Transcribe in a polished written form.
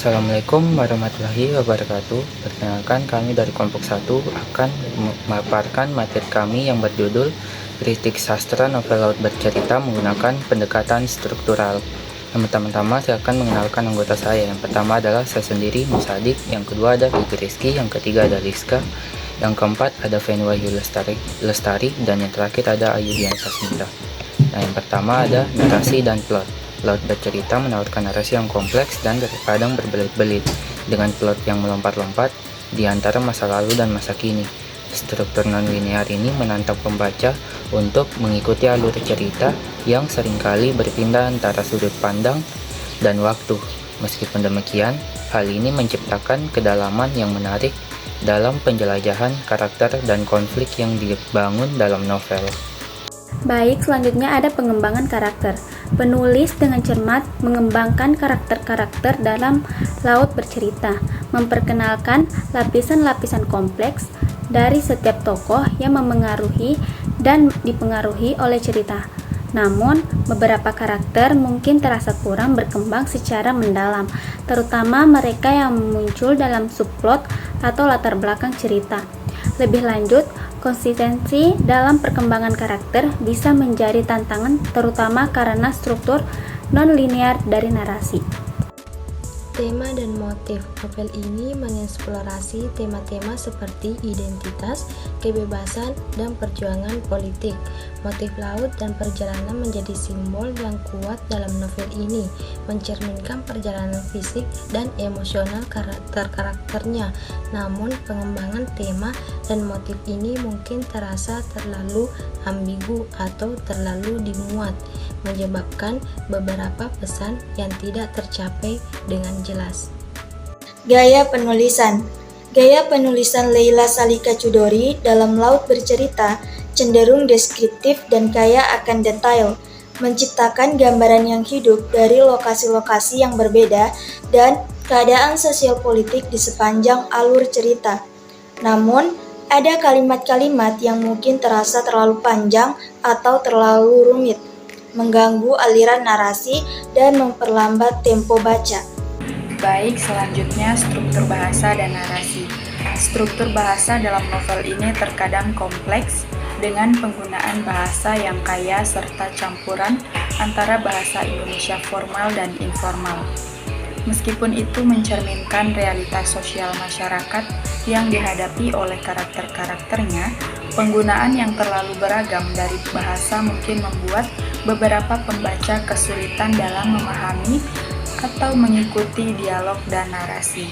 Assalamualaikum warahmatullahi wabarakatuh. Perkenalkan, kami dari kelompok 1 akan memaparkan materi kami yang berjudul Kritik Sastra Novel Laut Bercerita menggunakan pendekatan struktural. Yang pertama-tama saya akan mengenalkan anggota saya. Yang pertama adalah saya sendiri, Musadik. Yang kedua ada Kiki Rizky. Yang ketiga ada Rizka. Yang keempat ada Feni Wahyu Lestari. Dan yang terakhir ada Ayu Dian Sasmita. Nah, yang pertama ada narasi dan plot. Laut Bercerita menawarkan narasi yang kompleks dan terkadang berbelit-belit, dengan plot yang melompat-lompat di antara masa lalu dan masa kini. Struktur non-linear ini menantang pembaca untuk mengikuti alur cerita yang seringkali berpindah antara sudut pandang dan waktu. Meskipun demikian, hal ini menciptakan kedalaman yang menarik dalam penjelajahan karakter dan konflik yang dibangun dalam novel. Baik, selanjutnya ada pengembangan karakter. Penulis dengan cermat mengembangkan karakter-karakter dalam Laut Bercerita, memperkenalkan lapisan-lapisan kompleks dari setiap tokoh yang memengaruhi dan dipengaruhi oleh cerita. Namun, beberapa karakter mungkin terasa kurang berkembang secara mendalam, terutama mereka yang muncul dalam subplot atau latar belakang cerita. Lebih lanjut, konsistensi dalam perkembangan karakter bisa menjadi tantangan terutama karena struktur non-linear dari narasi. Tema dan motif novel ini mengeksplorasi tema-tema seperti identitas, kebebasan, dan perjuangan politik. Motif laut dan perjalanan menjadi simbol yang kuat dalam novel ini, mencerminkan perjalanan fisik dan emosional karakter-karakternya. Namun, pengembangan tema dan motif ini mungkin terasa terlalu ambigu atau terlalu dimuat, menyebabkan beberapa pesan yang tidak tercapai dengan jelas. Gaya penulisan. Gaya penulisan Leila Salika Chudori dalam Laut Bercerita cenderung deskriptif dan kaya akan detail, menciptakan gambaran yang hidup dari lokasi-lokasi yang berbeda dan keadaan sosial politik di sepanjang alur cerita. Namun, ada kalimat-kalimat yang mungkin terasa terlalu panjang atau terlalu rumit, mengganggu aliran narasi dan memperlambat tempo baca. Baik, selanjutnya struktur bahasa dan narasi. Struktur bahasa dalam novel ini terkadang kompleks dengan penggunaan bahasa yang kaya serta campuran antara bahasa Indonesia formal dan informal. Meskipun itu mencerminkan realitas sosial masyarakat yang dihadapi oleh karakter-karakternya, penggunaan yang terlalu beragam dari bahasa mungkin membuat beberapa pembaca kesulitan dalam memahami atau mengikuti dialog dan narasi.